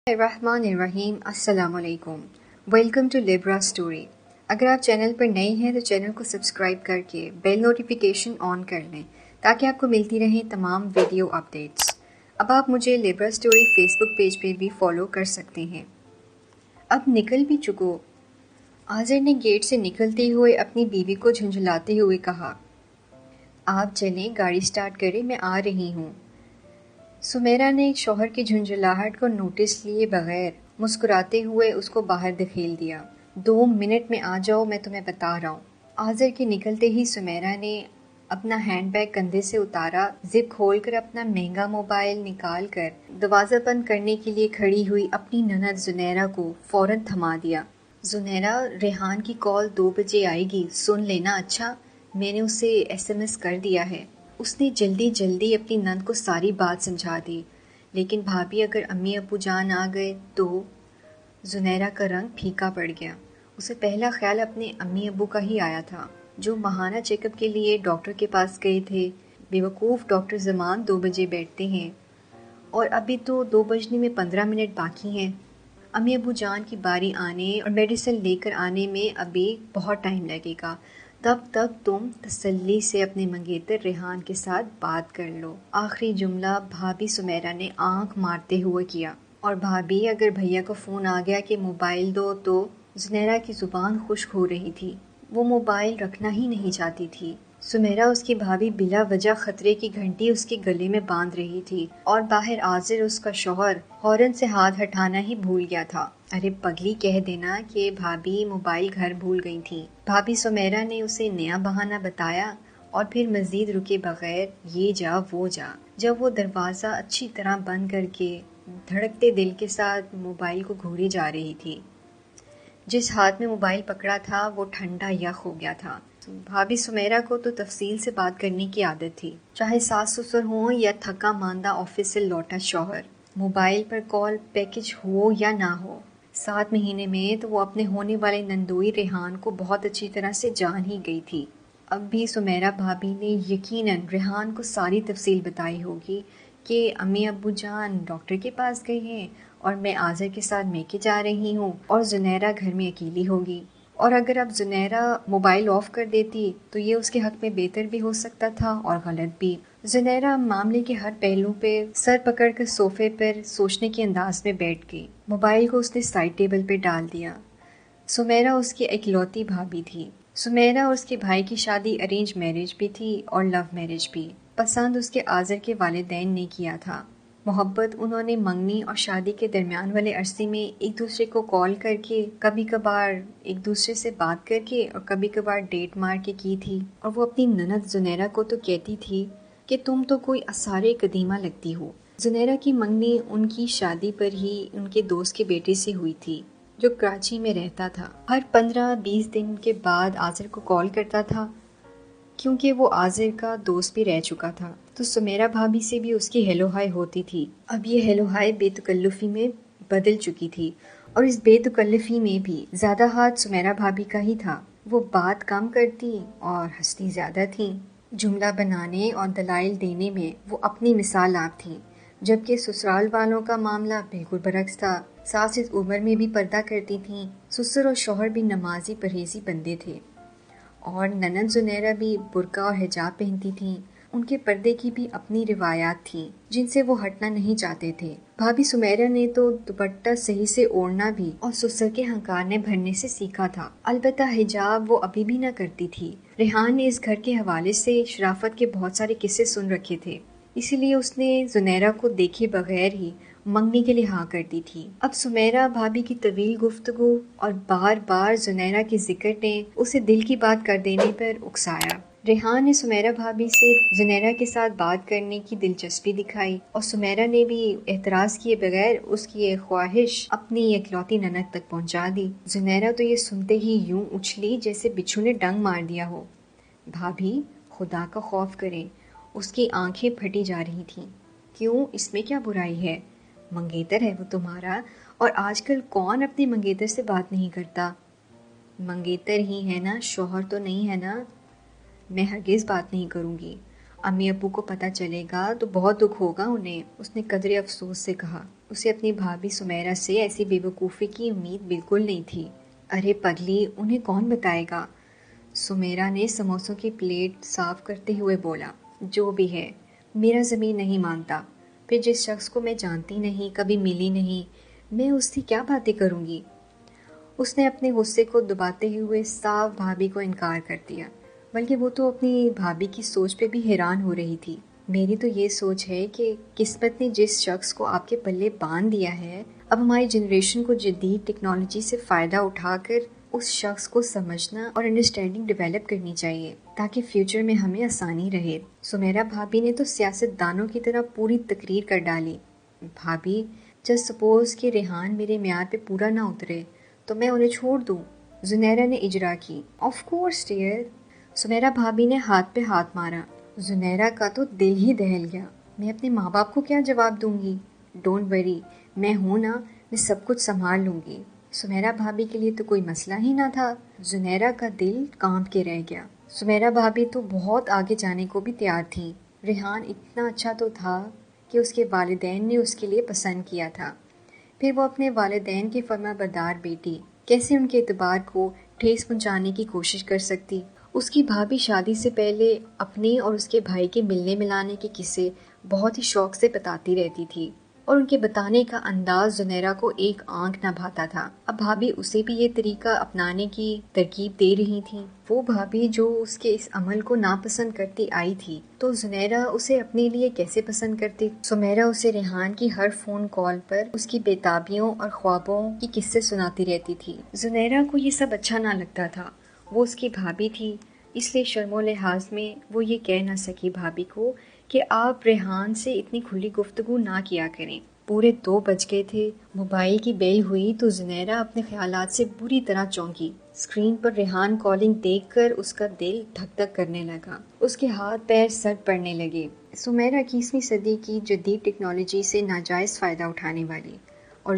الرحمن الرحیم السلام علیکم، ویلکم ٹو لیبرا اسٹوری۔ اگر آپ چینل پر نئے ہیں تو چینل کو سبسکرائب کر کے بیل نوٹیفیکیشن آن کر لیں تاکہ آپ کو ملتی رہیں تمام ویڈیو اپڈیٹس۔ اب آپ مجھے لیبرا اسٹوری فیس بک پیج پہ بھی فالو کر سکتے ہیں۔ اب نکل بھی چکو، آذر نے گیٹ سے نکلتے ہوئے اپنی بیوی کو جھنجھلاتے ہوئے کہا، آپ چلیں، گاڑی سٹارٹ کریں، میں آ رہی ہوں۔ سمیرہ نے شوہر کی جھنجھلاہٹ کو نوٹس لیے بغیر مسکراتے ہوئے اس کو باہر دھکیل دیا۔ 2 منٹ میں آ جاؤ، میں تمہیں بتا رہا ہوں۔ آذر کے نکلتے ہی سمیرہ نے اپنا ہینڈ بیگ کندھے سے اتارا، زپ کھول کر اپنا مہنگا موبائل نکال کر دروازہ بند کرنے کے لیے کھڑی ہوئی اپنی نند زنیرہ کو فوراً تھما دیا۔ زنیرہ، ریحان کی کال 2 بجے آئے گی، سن لینا اچھا؟ میں نے اسے SMS کر دیا ہے۔ اس نے جلدی اپنی نند کو ساری بات سمجھا دی۔ لیکن بھابھی، اگر امی ابو جان آ گئے تو؟ زنیرہ کا رنگ پھیکا پڑ گیا۔ اسے پہلا خیال اپنے امی ابو کا ہی آیا تھا، جو ماہانہ چیک اپ کے لیے ڈاکٹر کے پاس گئے تھے۔ بیوقوف ڈاکٹر زمان 2 بجے بیٹھتے ہیں اور ابھی تو 2 بجنے میں 15 منٹ باقی ہیں۔ امی ابو جان کی باری آنے اور میڈیسن لے کر آنے میں ابھی بہت ٹائم لگے گا۔ تب تک تم تسلی سے اپنے منگیتر ریحان کے ساتھ بات کر لو۔ آخری جملہ بھابھی سمیرہ نے آنکھ مارتے ہوئے کیا۔ اور بھابھی، اگر بھیا کو فون آ گیا کہ موبائل دو تو؟ زنیرہ کی زبان خشک ہو رہی تھی، وہ موبائل رکھنا ہی نہیں چاہتی تھی۔ سمیرہ، اس کی بھابھی، بلا وجہ خطرے کی گھنٹی اس کے گلے میں باندھ رہی تھی اور باہر آذر، اس کا شوہر، ہارن سے ہاتھ ہٹانا ہی بھول گیا تھا۔ ارے پگلی، کہہ دینا کہ بھابھی موبائل گھر بھول گئی تھی۔ بھابھی سمیرہ نے اسے نیا بہانہ بتایا اور پھر مزید رکے بغیر یہ جا وہ جا۔ جب وہ دروازہ اچھی طرح بند کر کے دھڑکتے دل کے ساتھ موبائل کو گھورے جا رہی تھی، جس ہاتھ میں موبائل پکڑا تھا وہ ٹھنڈا یخ ہو گیا تھا۔ بھابھی سمیرہ کو تو تفصیل سے بات کرنے کی عادت تھی، چاہے ساس سسر ہوں یا تھکا ماندہ آفس سے لوٹا شوہر۔ موبائل پر کال پیکج ہو یا نہ ہو، 7 مہینے میں تو وہ اپنے ہونے والے نندوئی ریحان کو بہت اچھی طرح سے جان ہی گئی تھی۔ اب بھی سمیرہ بھابھی نے یقیناً ریحان کو ساری تفصیل بتائی ہوگی کہ امی ابو جان ڈاکٹر کے پاس گئے ہیں اور میں آذر کے ساتھ میکے جا رہی ہوں اور زنیرہ گھر میں اکیلی ہوگی۔ اور اگر اب زنیرہ موبائل آف کر دیتی تو یہ اس کے حق میں بہتر بھی ہو سکتا تھا اور غلط بھی۔ زنیرہ معاملے کے ہر پہلو پہ سر پکڑ کر صوفے پر سوچنے کے انداز میں بیٹھ گئی۔ موبائل کو اس نے سائڈ ٹیبل پہ ڈال دیا۔ سمیرہ اس کی اکلوتی بھابھی تھی۔ سمیرہ اور اس کے بھائی کی شادی ارینج میرج بھی تھی اور لو میرج بھی۔ پسند اس کے آذر کے والدین نے کیا تھا۔ محبت انہوں نے منگنی اور شادی کے درمیان والے عرصے میں ایک دوسرے کو کال کر کے، کبھی کبھار ایک دوسرے سے بات کر کے اور کبھی کبھار ڈیٹ مار کے کی تھی۔ اور وہ اپنی نند زنیرہ کو تو کہتی تھی کہ تم تو کوئی آثار قدیمہ لگتی ہو۔ زنیرہ کی منگنی ان کی شادی پر ہی ان کے دوست کے بیٹے سے ہوئی تھی، جو کراچی میں رہتا تھا۔ ہر 15-20 دن کے بعد آذر کو کال کرتا تھا، کیونکہ وہ آذر کا دوست بھی رہ چکا تھا، تو سمیرہ بھابھی سے بھی اس کی ہیلو ہائی ہوتی تھی۔ اب یہ ہیلو ہائی بے تکلفی میں بدل چکی تھی، اور اس بے تکلفی میں بھی زیادہ ہاتھ سمیرہ بھابھی کا ہی تھا۔ وہ بات کم کرتی اور ہنستی زیادہ تھیں۔ جملہ بنانے اور دلائل دینے میں وہ اپنی مثال آپ تھیں، جبکہ سسرال والوں کا معاملہ بالکل برعکس تھا۔ ساس اس عمر میں بھی پردہ کرتی تھیں، سسر اور شوہر بھی نمازی پرہیزی بندے تھے، اور نند زنیرہ بھی برقع اور حجاب پہنتی تھیں۔ ان کے پردے کی بھی اپنی روایات تھیں جن سے وہ ہٹنا نہیں چاہتے تھے۔ بھابھی سمیرہ نے تو دوپٹہ صحیح سے اوڑھنا بھی اور سسر کے ہنکارنے بھرنے سے سیکھا تھا، البتہ حجاب وہ ابھی بھی نہ کرتی تھی۔ ریحان نے اس گھر کے حوالے سے شرافت کے بہت سارے قصے سن رکھے تھے، اسی لیے اس نے زنیرہ کو دیکھے بغیر ہی منگنی کے لیے ہاں کر دی تھی۔ اب سمیرہ بھابھی کی طویل گفتگو اور بار بار زنیرہ کے ذکر نے اسے دل کی بات کر دینے پر اکسایا۔ ریحان نے سمیرہ بھابھی سے زنیرہ کے ساتھ بات کرنے کی دلچسپی دکھائی، اور سمیرہ نے بھی اعتراض کیے بغیر اس کی یہ خواہش اپنی اکلوتی نند تک پہنچا دی۔ زنیرہ تو یہ سنتے ہی یوں اچھلی جیسے بچھو نے ڈنگ مار دیا ہو۔ بھابھی، خدا کا خوف کریں، اس کی آنکھیں پھٹی جا رہی تھیں۔ کیوں، اس میں کیا برائی ہے؟ منگیتر ہے وہ تمہارا، اور آج کل کون اپنے منگیتر سے بات نہیں کرتا؟ منگیتر ہی ہے نا، شوہر تو نہیں ہے نا؟ میں ہرگز بات نہیں کروں گی۔ امی ابو کو پتہ چلے گا تو بہت دکھ ہوگا انہیں، اس نے قدرے افسوس سے کہا۔ اسے اپنی بھابھی سمیرہ سے ایسی بیوقوفی کی امید بالکل نہیں تھی۔ ارے پگلی، انہیں کون بتائے گا؟ سمیرہ نے سموسوں کی پلیٹ صاف کرتے ہوئے بولا۔ جو بھی ہے، میرا ضمیر نہیں مانتا۔ پھر جس شخص کو میں جانتی نہیں، کبھی ملی نہیں، میں اس سے کیا باتیں کروں گی؟ اس نے اپنے غصے کو دباتے ہوئے صاف بھابھی کو انکار کر دیا، بلکہ وہ تو اپنی بھابھی کی سوچ پہ بھی حیران ہو رہی تھی۔ میری تو یہ سوچ ہے کہ قسمت نے جس شخص کو آپ کے پلے باندھ دیا ہے، اب ہماری جنریشن کو جدید ٹیکنالوجی سے فائدہ اٹھا کر اس شخص کو سمجھنا اور انڈرسٹینڈنگ ڈیولپ کرنی چاہیے تاکہ فیوچر میں ہمیں آسانی رہے۔ سمیرہ بھابھی نے تو سیاست دانوں کی طرح پوری تقریر کر ڈالی۔ بھابھی، جب سپوز کہ ریحان میرے معیار پہ پورا نہ اترے تو میں انہیں چھوڑ دوں؟ زنیرہ نے اجرا کی۔ Of course dear. سمیرہ بھابھی نے ہاتھ پہ ہاتھ مارا۔ زنیرہ کا تو دل ہی دہل گیا۔ میں اپنے ماں باپ کو کیا جواب دوں گی؟ ڈونٹ وری، میں ہوں نا، میں سب کچھ سنبھال لوں گی۔ سمیرہ بھابھی کے لیے تو کوئی مسئلہ ہی نہ تھا۔ زنیرہ کا دل کانپ کے رہ گیا۔ سمیرہ بھابھی تو بہت آگے جانے کو بھی تیار تھیں۔ ریحان اتنا اچھا تو تھا کہ اس کے والدین نے اس کے لیے پسند کیا تھا۔ پھر وہ اپنے والدین کی فرما بردار بیٹی کیسے ان کے اعتبار کو ٹھیس پہنچانے کی کوشش کر سکتی؟ اس کی بھابھی شادی سے پہلے اپنے اور اس کے بھائی کے ملنے ملانے کے قصے بہت ہی شوق سے بتاتی رہتی تھی، اور ان کے بتانے کا انداز زنیرہ کو ایک آنکھ نہ بھاتا تھا۔ اب بھابھی اسے بھی یہ طریقہ اپنانے کی ترغیب دے رہی تھی۔ وہ بھابھی جو اس کے اس عمل کو ناپسند کرتی آئی تھی، تو زنیرہ اسے اپنے لیے کیسے پسند کرتی؟ سمیرہ اسے ریحان کی ہر فون کال پر اس کی بےتابیوں اور خوابوں کی قصے سناتی رہتی تھی۔ زنیرہ کو یہ سب اچھا نہ لگتا تھا۔ وہ اس کی بھابھی تھی، اس لیے شرم و لحاظ میں وہ یہ کہہ نہ سکی بھابھی کو کہ آپ ریحان سے اتنی کھلی گفتگو نہ کیا کریں۔ پورے 2 بج گئے تھے۔ موبائل کی بیل ہوئی تو زنیرہ اپنے خیالات سے بری طرح چونکی۔ اسکرین پر ریحان کالنگ دیکھ کر اس کا دل دھک دھک کرنے لگا۔ اس کے ہاتھ پیر سرد پڑنے لگے۔ سمیرہ 21ویں صدی کی جدید ٹیکنالوجی سے ناجائز فائدہ اٹھانے والی، اور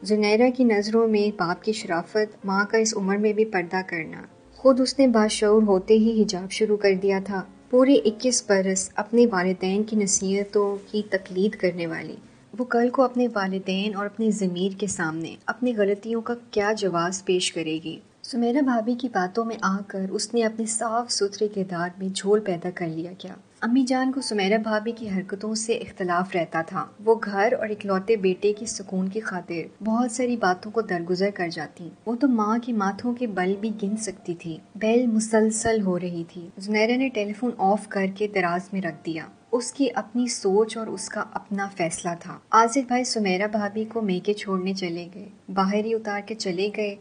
زنیرہ کی نظروں میں باپ کی شرافت، ماں کا اس عمر میں بھی پردہ کرنا۔ خود اس نے باشعور ہوتے ہی حجاب شروع کر دیا تھا۔ پورے 21 برس اپنے والدین کی نصیحتوں کی تقلید کرنے والی، وہ کل کو اپنے والدین اور اپنے ضمیر کے سامنے اپنی غلطیوں کا کیا جواز پیش کرے گی؟ سمیرہ بھابھی کی باتوں میں آ کر اس نے اپنے صاف ستھرے کردار میں جھول پیدا کر لیا کیا؟ امی جان کو سمیرہ بھابھی کی حرکتوں سے اختلاف رہتا تھا۔ وہ گھر اور اکلوتے بیٹے کے سکون کی خاطر بہت ساری باتوں کو درگزر کر جاتی۔ وہ تو ماں کے ماتھوں کے بل بھی گن سکتی تھی۔ بیل مسلسل ہو رہی تھی۔ زنیرہ نے ٹیلی فون آف کر کے دراز میں رکھ دیا۔ اس کی اپنی سوچ اور اس کا اپنا فیصلہ تھا۔ آصف بھائی سمیرہ بھابھی کو میکے چھوڑنے چلے گئے، باہر ہی اتار کے چلے گئے۔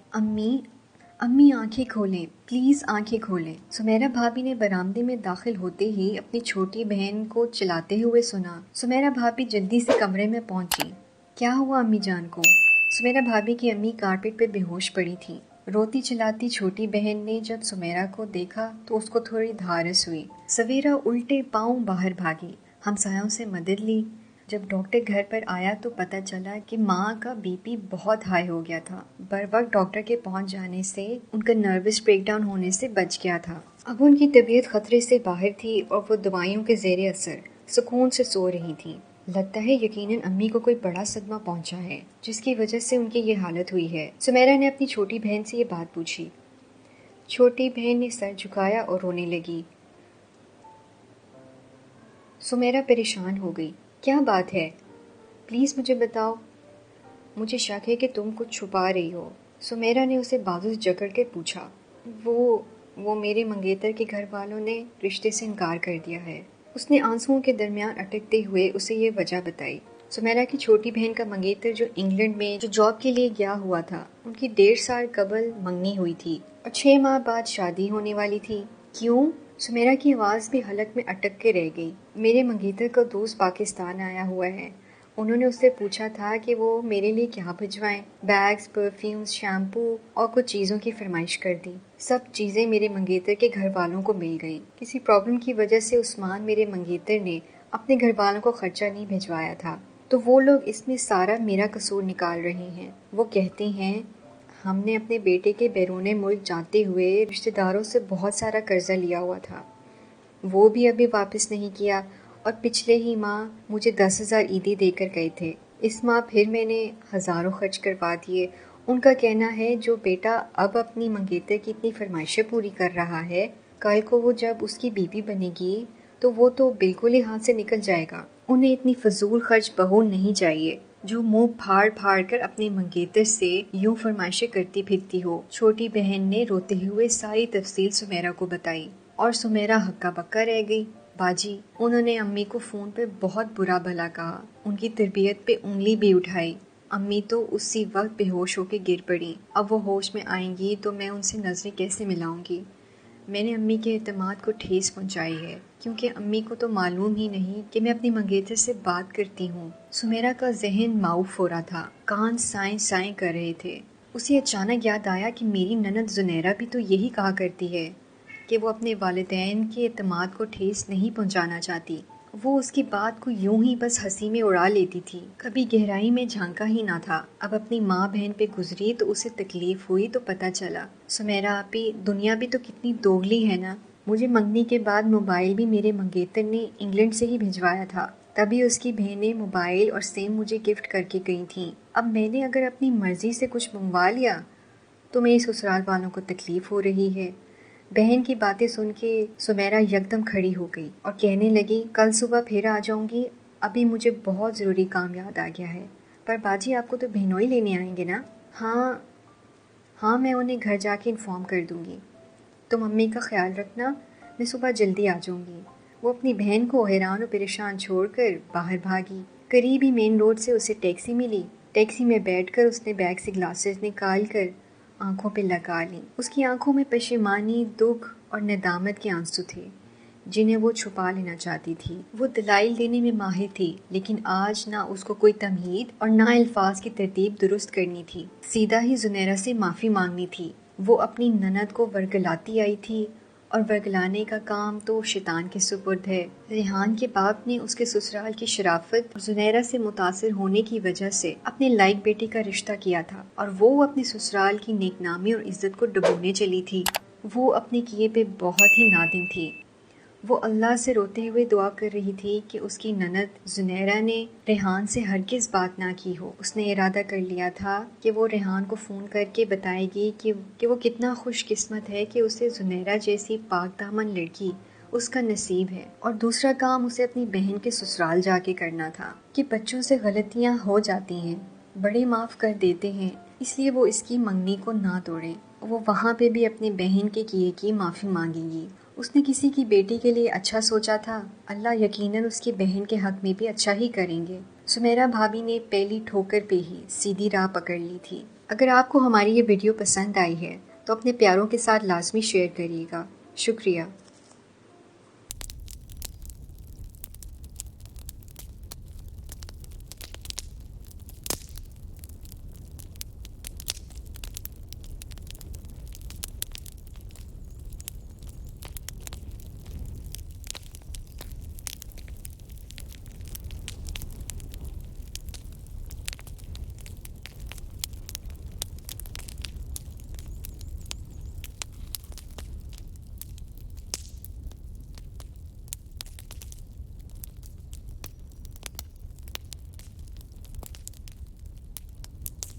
امی آنکھیں کھولیں، پلیز آنکھیں کھولیں۔ سمیرہ بھابھی نے برآمدے میں داخل ہوتے ہی اپنی چھوٹی بہن کو چلاتے ہوئے سنا۔ سمیرہ بھابھی جلدی سے کمرے میں پہنچی۔ کیا ہوا امی جان کو؟ سمیرہ بھابھی کی امی کارپیٹ پہ بے ہوش پڑی تھی۔ روتی چلاتی چھوٹی بہن نے جب سمیرہ کو دیکھا تو اس کو تھوڑی دھارس ہوئی۔ سویرا الٹے پاؤں باہر بھاگی، ہمسایوں سے مدد لی۔ جب ڈاکٹر گھر پر آیا تو پتہ چلا کہ ماں کا بی پی بہت ہائی ہو گیا تھا۔ بر وقت ڈاکٹر کے پہنچ جانے سے ان کا نروس بریک ڈاؤن ہونے سے بچ گیا تھا۔ اب ان کی طبیعت خطرے سے باہر تھی اور وہ دوائیوں کے زیر اثر سکون سے سو رہی تھیں۔ لگتا ہے یقیناً امی کو کوئی بڑا صدمہ پہنچا ہے جس کی وجہ سے ان کی یہ حالت ہوئی ہے۔ سمیرہ نے اپنی چھوٹی بہن سے یہ بات پوچھی۔ چھوٹی بہن نے سر جھکایا اور رونے لگی۔ سمیرہ پریشان ہو گئی۔ کیا بات ہے؟ پلیز مجھے بتاؤ، مجھے شک ہے کہ تم کچھ چھپا رہی ہو۔ سمیرہ نے اسے بازو سے جکڑ کے پوچھا۔ وہ میرے منگیتر کے گھر والوں نے رشتے سے انکار کر دیا ہے۔ اس نے آنسوؤں کے درمیان اٹکتے ہوئے اسے یہ وجہ بتائی۔ سمیرہ کی چھوٹی بہن کا منگیتر جو انگلینڈ میں جاب کے لیے گیا ہوا تھا، ان کی 1.5 سال قبل منگنی ہوئی تھی اور 6 ماہ بعد شادی ہونے والی تھی۔ کیوں؟ سمیرہ کی آواز بھی حلق میں اٹک کے رہ گئی۔ میرے منگیتر کا دوست پاکستان آیا ہوا ہے، انہوں نے اس سے پوچھا تھا کہ وہ میرے لیے کیا بھجوائیں۔ بیگز، پرفیومز، شیمپو اور کچھ چیزوں کی فرمائش کر دی۔ سب چیزیں میرے منگیتر کے گھر والوں کو مل گئیں۔ کسی پرابلم کی وجہ سے عثمان میرے منگیتر نے اپنے گھر والوں کو خرچہ نہیں بھجوایا تھا، تو وہ لوگ اس میں سارا میرا قصور نکال رہے ہیں۔ وہ کہتے ہیں ہم نے اپنے بیٹے کے بیرون ملک جاتے ہوئے رشتہ داروں سے بہت سارا قرضہ لیا ہوا تھا، وہ بھی ابھی واپس نہیں کیا، اور پچھلے ہی ماہ مجھے 10,000 عیدی دے کر گئے تھے۔ اس ماہ پھر میں نے ہزاروں خرچ کروا دیے۔ ان کا کہنا ہے جو بیٹا اب اپنی منگیتر کی اتنی فرمائشیں پوری کر رہا ہے، کل کو وہ جب اس کی بیوی بنے گی تو وہ تو بالکل ہی ہاتھ سے نکل جائے گا۔ انہیں اتنی فضول خرچ بہو نہیں چاہیے جو منہ پھاڑ پھاڑ کر اپنے منگیتر سے یوں فرمائشیں کرتی پھرتی ہو۔ چھوٹی بہن نے روتے ہوئے ساری تفصیل سمیرہ کو بتائی اور سمیرہ ہکا بکا رہ گئی۔ باجی، انہوں نے امی کو فون پہ بہت برا بھلا کہا، ان کی تربیت پہ انگلی بھی اٹھائی۔ امی تو اسی وقت بے ہوش ہو کے گر پڑی۔ اب وہ ہوش میں آئیں گی تو میں ان سے نظریں کیسے ملاؤں گی؟ میں نے امی کے اعتماد کو ٹھیس پہنچائی ہے، کیونکہ امی کو تو معلوم ہی نہیں کہ میں اپنی منگیتر سے بات کرتی ہوں۔ سمیرہ کا ذہن معاف ہو رہا تھا، کان سائیں سائیں کر رہے تھے۔ اسے اچانک یاد آیا کہ میری نند زنیرہ بھی تو یہی کہا کرتی ہے کہ وہ اپنے والدین کے اعتماد کو ٹھیس نہیں پہنچانا چاہتی۔ وہ اس کی بات کو یوں ہی بس ہنسی میں اڑا لیتی تھی، کبھی گہرائی میں جھانکا ہی نہ تھا۔ اب اپنی ماں بہن پہ گزری تو اسے تکلیف ہوئی تو پتہ چلا۔ سمیرہ آپی، دنیا بھی تو کتنی دوگلی ہے نا۔ مجھے منگنی کے بعد موبائل بھی میرے منگیتر نے انگلینڈ سے ہی بھجوایا تھا، تبھی اس کی بہنیں موبائل اور سیم مجھے گفٹ کر کے گئی تھیں۔ اب میں نے اگر اپنی مرضی سے کچھ منگوا لیا تو میری سسرال والوں کو تکلیف ہو رہی ہے۔ بہن کی باتیں سن کے سمیرہ یکدم کھڑی ہو گئی اور کہنے لگی، کل صبح پھر آ جاؤں گی، ابھی مجھے بہت ضروری کام یاد آ گیا ہے۔ پر باجی، آپ کو تو بہنوئی لینے آئیں گے نا؟ ہاں، میں انہیں گھر جا کے انفارم کر دوں گی۔ تم امی کا خیال رکھنا، میں صبح جلدی آ جاؤں گی۔ وہ اپنی بہن کو حیران و پریشان چھوڑ کر باہر بھاگی۔ قریب ہی مین روڈ سے اسے ٹیکسی ملی۔ ٹیکسی میں بیٹھ کر اس نے بیگ سے گلاسز نکال کر آنکھوں پہ لگا لیں۔ اس کی آنکھوں میں پشیمانی، دکھ اور ندامت کے آنسو تھے جنہیں وہ چھپا لینا چاہتی تھی۔ وہ دلائل دینے میں ماہر تھی، لیکن آج نہ اس کو کوئی تمہید اور نہ الفاظ کی ترتیب درست کرنی تھی، سیدھا ہی زنیرہ سے معافی مانگنی تھی۔ وہ اپنی نند کو ورگلاتی آئی تھی اور ورگلانے کا کام تو شیطان کے سپرد ہے۔ ریحان کے باپ نے اس کے سسرال کی شرافت اور زنیرہ سے متاثر ہونے کی وجہ سے اپنے لائق بیٹی کا رشتہ کیا تھا، اور وہ اپنے سسرال کی نیک نامی اور عزت کو ڈبونے چلی تھی۔ وہ اپنے کیے پہ بہت ہی نادم تھی۔ وہ اللہ سے روتے ہوئے دعا کر رہی تھی کہ اس کی نند زنیرہ نے ریحان سے ہرگز بات نہ کی ہو۔ اس نے ارادہ کر لیا تھا کہ وہ ریحان کو فون کر کے بتائے گی کہ وہ کتنا خوش قسمت ہے کہ اسے زنیرہ جیسی پاک دامن لڑکی اس کا نصیب ہے، اور دوسرا کام اسے اپنی بہن کے سسرال جا کے کرنا تھا کہ بچوں سے غلطیاں ہو جاتی ہیں، بڑے معاف کر دیتے ہیں، اس لیے وہ اس کی منگنی کو نہ توڑیں۔ وہ وہاں پہ بھی اپنی بہن کے کیے کی معافی مانگے گی۔ اس نے کسی کی بیٹی کے لیے اچھا سوچا تھا، اللہ یقیناً اس کی بہن کے حق میں بھی اچھا ہی کریں گے۔ سمیرہ بھابی نے پہلی ٹھوکر پہ ہی سیدھی راہ پکڑ لی تھی۔ اگر آپ کو ہماری یہ ویڈیو پسند آئی ہے تو اپنے پیاروں کے ساتھ لازمی شیئر کریے گا۔ شکریہ۔